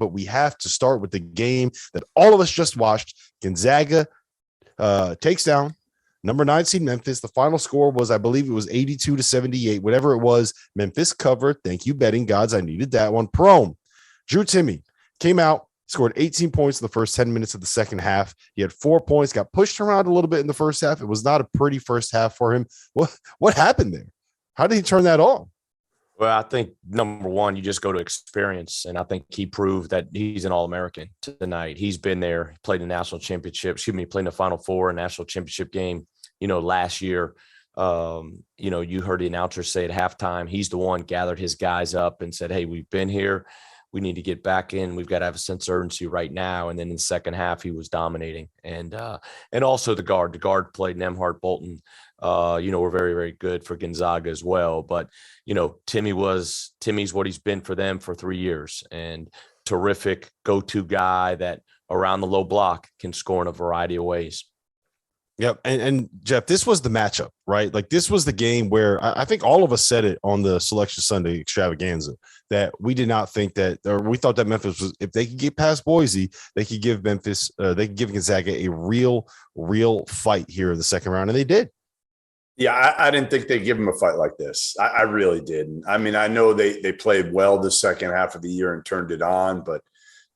but we have to start with the game that all of us just watched. Gonzaga takes down number 9 seed Memphis. The final score was, I believe it was 82-78, whatever it was. Memphis covered. Thank you, betting gods. I needed that one. Prome. Drew Timme came out, scored 18 points in the first 10 minutes of the second half. He had 4 points, got pushed around a little bit in the first half. It was not a pretty first half for him. What happened there? How did he turn that on? Well, I think number one, you just go to experience. And I think he proved that he's an All-American tonight. He's been there, played the national championship, played in the Final Four, national championship game, last year. You heard the announcer say at halftime, he's the one gathered his guys up and said, hey, we've been here. We need to get back in. We've got to have a sense of urgency right now. And then in the second half, he was dominating. And also the guard played Nembhard, Bolton. Were very, very good for Gonzaga as well. But, Timmy's what he's been for them for 3 years, and terrific go-to guy that around the low block can score in a variety of ways. Yep. And Jeff, this was the matchup, right? Like, this was the game where I think all of us said it on the Selection Sunday extravaganza that we did not think that, or we thought that Memphis was, if they could get past Boise, they could give Gonzaga a real fight here in the second round. And they did. Yeah, I didn't think they'd give him a fight like this. I really didn't. I mean, I know they played well the second half of the year and turned it on, but,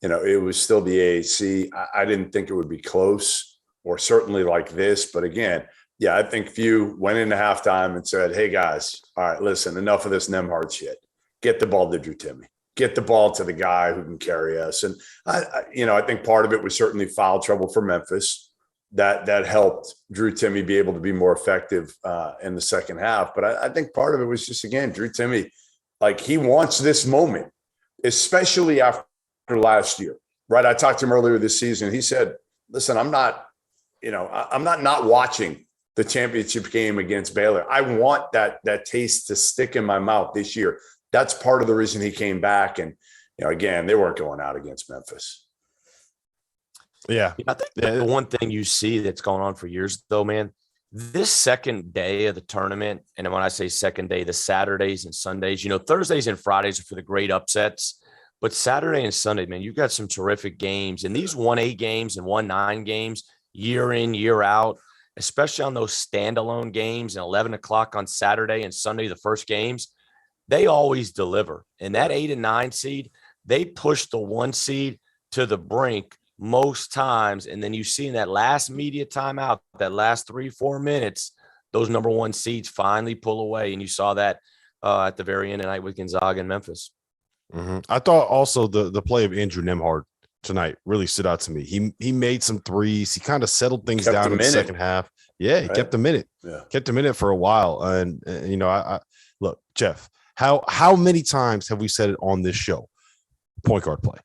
it was still the AAC. I didn't think it would be close, or certainly like this. But again, yeah, I think few went into halftime and said, hey, guys, all right, listen, enough of this Nembhard shit. Get the ball to Drew Timme. Get the ball to the guy who can carry us. And, I think part of it was certainly foul trouble for Memphis. That helped Drew Timme be able to be more effective in the second half. But I think part of it was just, again, Drew Timme, like, he wants this moment, especially after last year, right? I talked to him earlier this season. He said, listen, I'm not watching the championship game against Baylor. I want that taste to stick in my mouth this year. That's part of the reason he came back. And, again, they weren't going out against Memphis. Yeah. I think the one thing you see that's going on for years, though, man, this second day of the tournament, and when I say second day, the Saturdays and Sundays, Thursdays and Fridays are for the great upsets. But Saturday and Sunday, man, you've got some terrific games. And these 1A games and 1-9 games, year in, year out, especially on those standalone games and 11 o'clock on Saturday and Sunday, the first games, they always deliver. And that 8 and 9 seed, they push the 1 seed to the brink most times. And then you see in that last media timeout, that last 3-4 minutes, those number 1 seeds finally pull away. And you saw that at the very end of the night with Gonzaga and Memphis. Mm-hmm. I thought also the play of Andrew Nembhard tonight really stood out to me. He made some threes. He kind of settled things down in the second half. Yeah, he kept a minute. Yeah, kept a minute for a while. And I look, Jeff, how many times have we said it on this show? Point guard play.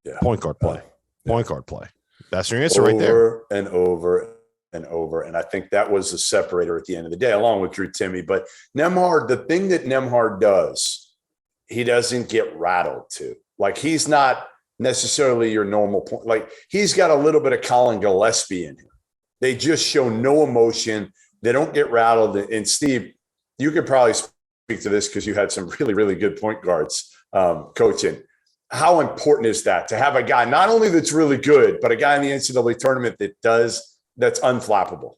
Yeah. Point guard play. Point guard play. That's your answer right there. And over and over. And I think that was the separator at the end of the day, along with Drew Timme. But Nembhard, the thing that Nembhard does, he doesn't get rattled too. Like, he's not necessarily your normal point. Like, he's got a little bit of Colin Gillespie in him. They just show no emotion. They don't get rattled. And Steve, you could probably speak to this because you had some really, really good point guards coaching. How important is that to have a guy not only that's really good, but a guy in the NCAA tournament that's unflappable?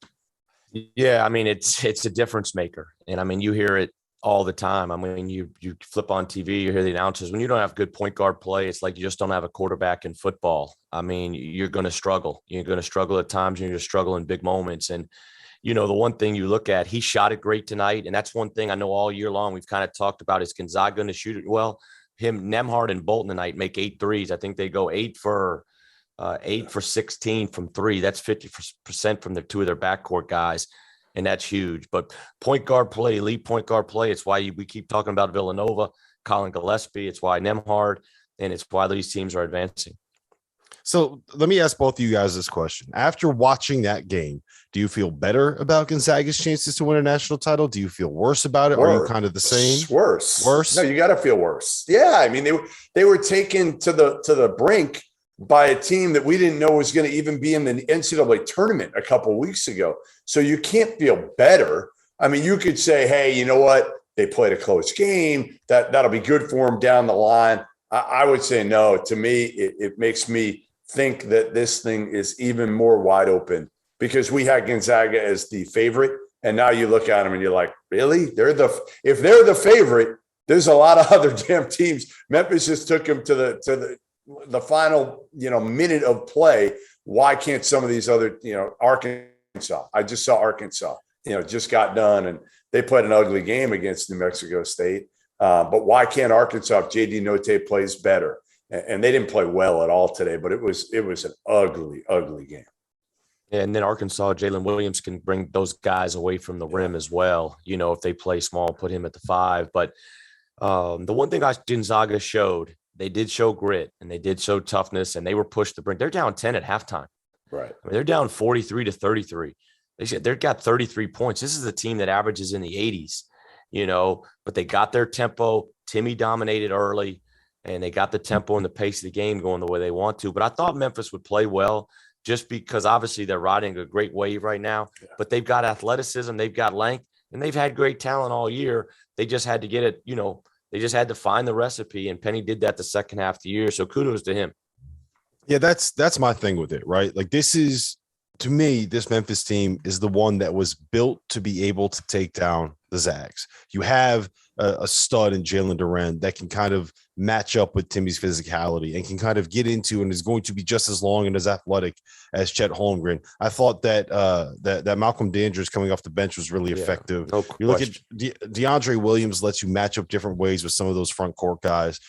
Yeah, I mean, it's a difference maker. And I mean, you hear it all the time. I mean, you flip on TV, you hear the announcers. When you don't have good point guard play, it's like you just don't have a quarterback in football. I mean, you're going to struggle. You're going to struggle at times. You're going to struggle in big moments. And, the one thing you look at, he shot it great tonight. And that's one thing I know all year long we've kind of talked about, is Gonzaga going to shoot it well? Nembhard and Bolton tonight make 8 threes. I think they go 8 for 16 from 3. That's 50% from the 2 of their backcourt guys. And that's huge. But point guard play, elite point guard play, it's why we keep talking about Villanova, Colin Gillespie. It's why Nembhard, and it's why these teams are advancing. So let me ask both of you guys this question. After watching that game, do you feel better about Gonzaga's chances to win a national title? Do you feel worse about it? Or are you kind of the same? Worse. No, you got to feel worse. Yeah, I mean, they were taken to the brink by a team that we didn't know was going to even be in the NCAA tournament a couple of weeks ago. So you can't feel better. I mean, you could say, hey, you know what? They played a close game. That'll be good for them down the line. I would say no. To me, it makes me think that this thing is even more wide open because we had Gonzaga as the favorite. And now you look at them and you're like, really? If they're the favorite, there's a lot of other damn teams. Memphis just took them to the final, minute of play. Why can't some of these other, Arkansas? I just saw Arkansas, just got done and they played an ugly game against New Mexico State. But why can't Arkansas if JD Notae plays better? And they didn't play well at all today, but it was an ugly, ugly game. And then Arkansas, Jalen Williams can bring those guys away from the rim as well. If they play small, put him at the 5. But the one thing Gonzaga showed, they did show grit and they did show toughness and they were pushed to bring. They're down 10 at halftime. Right. I mean, they're down 43-33. They've got 33 points. This is a team that averages in the 80s. But they got their tempo. Timmy dominated early, and they got the tempo and the pace of the game going the way they want to. But I thought Memphis would play well just because obviously they're riding a great wave right now. Yeah. But they've got athleticism, they've got length, and they've had great talent all year. They just had to get it, they just had to find the recipe, and Penny did that the second half of the year. So kudos to him. Yeah, that's my thing with it, right? Like to me, this Memphis team is the one that was built to be able to take down the Zags. You have a stud in Jalen Duren that can kind of match up with Timmy's physicality and can kind of get into and is going to be just as long and as athletic as Chet Holmgren. I thought that that Malcolm Dandridge coming off the bench was really effective. No you look at DeAndre Williams lets you match up different ways with some of those front court guys.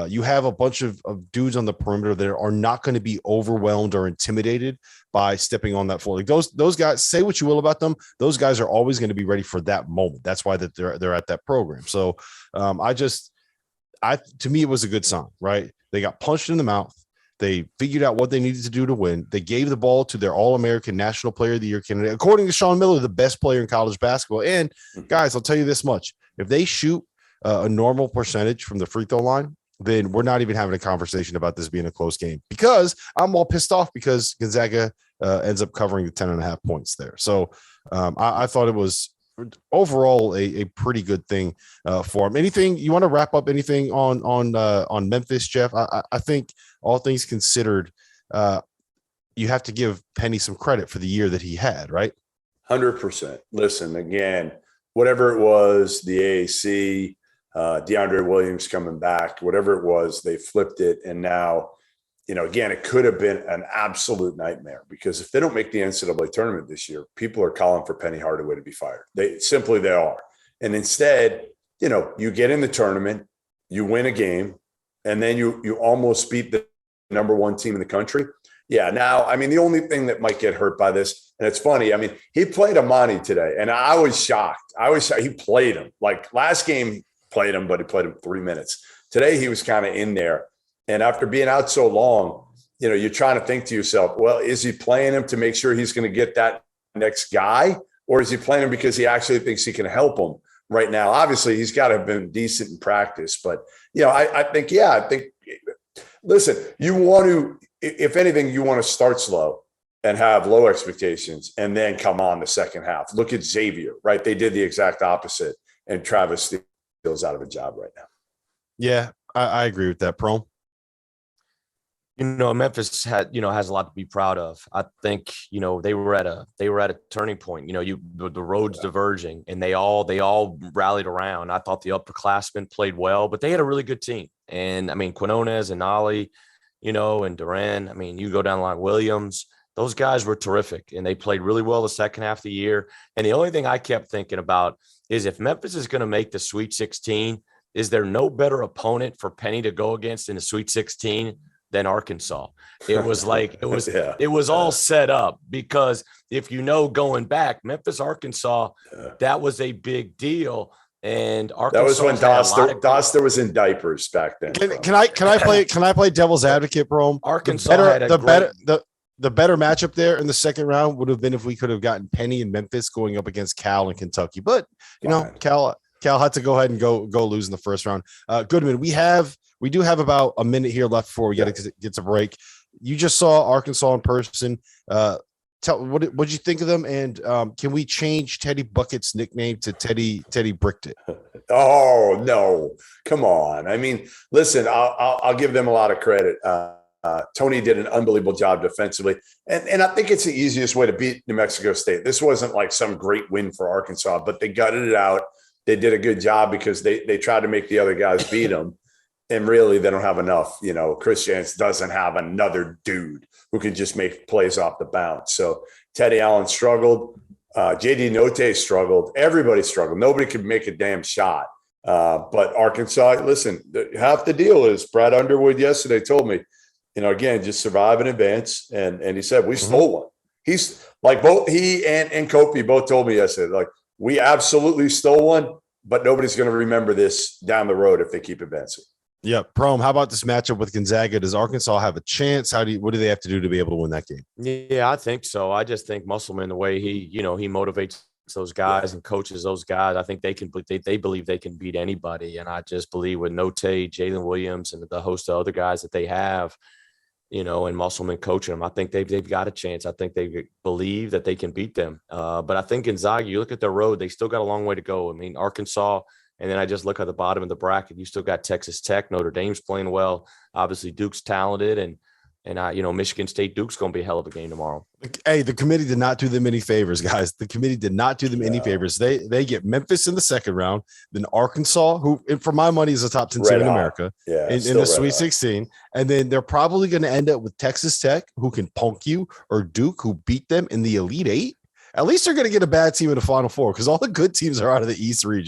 You have a bunch of dudes on the perimeter that are not going to be overwhelmed or intimidated by stepping on that floor. Like those guys, say what you will about them, those guys are always going to be ready for that moment. That's why they're at that program. So to me, it was a good sign, right? They got punched in the mouth. They figured out what they needed to do to win. They gave the ball to their All-American National Player of the Year candidate, according to Sean Miller, the best player in college basketball. And guys, I'll tell you this much: if they shoot a normal percentage from the free throw line, then we're not even having a conversation about this being a close game, because I'm all pissed off because Gonzaga ends up covering the 10.5 points there. So I thought it was overall a pretty good thing for him. Anything you want to wrap up? Anything on Memphis, Jeff? I think all things considered, you have to give Penny some credit for the year that he had, right? 100%. Listen, again, whatever it was, the AAC, DeAndre Williams coming back, whatever it was, they flipped it. And now, again, it could have been an absolute nightmare, because if they don't make the NCAA tournament this year, people are calling for Penny Hardaway to be fired. They are. And instead, you get in the tournament, you win a game, and then you almost beat the number 1 team in the country. Yeah. Now, I mean, the only thing that might get hurt by this, and it's funny, I mean, he played Amani today, and I was shocked. He played him. Like last game, played him, but he played him 3 minutes. Today, he was kind of in there. And after being out so long, you're trying to think to yourself, well, is he playing him to make sure he's going to get that next guy? Or is he playing him because he actually thinks he can help him right now? Obviously, he's got to have been decent in practice. But, I think, listen, you want to, if anything, you want to start slow and have low expectations and then come on the second half. Look at Xavier, right? They did the exact opposite. And Travis Steele's out of a job right now. Yeah, I agree with that, Pro. Memphis has a lot to be proud of. I think, they were at a turning point. The roads diverging, and they all rallied around. I thought the upperclassmen played well, but they had a really good team. And I mean, Quinones and Ali, and Duren. I mean, you go down the line, Williams. Those guys were terrific, and they played really well the second half of the year. And the only thing I kept thinking about is, if Memphis is going to make the Sweet 16, is there no better opponent for Penny to go against in the Sweet 16 than Arkansas? It was like it was all set up, because if going back, Memphis, Arkansas, that was a big deal. And Arkansas, that was when Doster was in diapers back then. Can I play devil's advocate, bro? Arkansas the better matchup there in the second round would have been if we could have gotten Penny and Memphis going up against Cal and Kentucky. But Cal had to go ahead and go lose in the first round. Goodman, we do have about a minute here left before we get to break. You just saw Arkansas in person. What'd you think of them? And can we change Teddy Bucket's nickname to Teddy Bricked It? Oh no, come on. I mean, listen, I'll give them a lot of credit. Tony did an unbelievable job defensively, and I think it's the easiest way to beat New Mexico State. This wasn't like some great win for Arkansas, but they gutted it out. They did a good job because they tried to make the other guys beat them, and really they don't have enough. You know, Chris Jans doesn't have another dude who can just make plays off the bounce. So Teddy Allen struggled. JD Notae struggled. Everybody struggled. Nobody could make a damn shot. But Arkansas, listen, half the deal is Brad Underwood yesterday told me, you know, again, just survive in advance. And he said, we stole one. He's like both he and Kofi both told me yesterday, like, we absolutely stole one, but nobody's going to remember this down the road if they keep advancing. Yeah, Prom. How about this matchup with Gonzaga? Does Arkansas have a chance? What do they have to do to be able to win that game? Yeah, I think so. I just think Musselman, the way he motivates those guys and coaches those guys, I think they believe they can beat anybody. And I just believe with Note, Jalen Williams, and the host of other guys that they have, you know, and Musselman coaching them, I think they've got a chance. I think they believe that they can beat them. But I think Gonzaga, you look at their road, they still got a long way to go. I mean, Arkansas. And then I just look at the bottom of the bracket. You still got Texas Tech, Notre Dame's playing well. Obviously, Duke's talented, and Michigan State Duke's going to be a hell of a game tomorrow. Hey, the committee did not do them any favors, guys. The committee did not do them any favors. They get Memphis in the second round, then Arkansas, who, for my money, is a top 10 team in America, in the Sweet 16, and then they're probably going to end up with Texas Tech, who can punk you, or Duke, who beat them in the Elite Eight. At least they're going to get a bad team in the Final Four because all the good teams are out of the East region.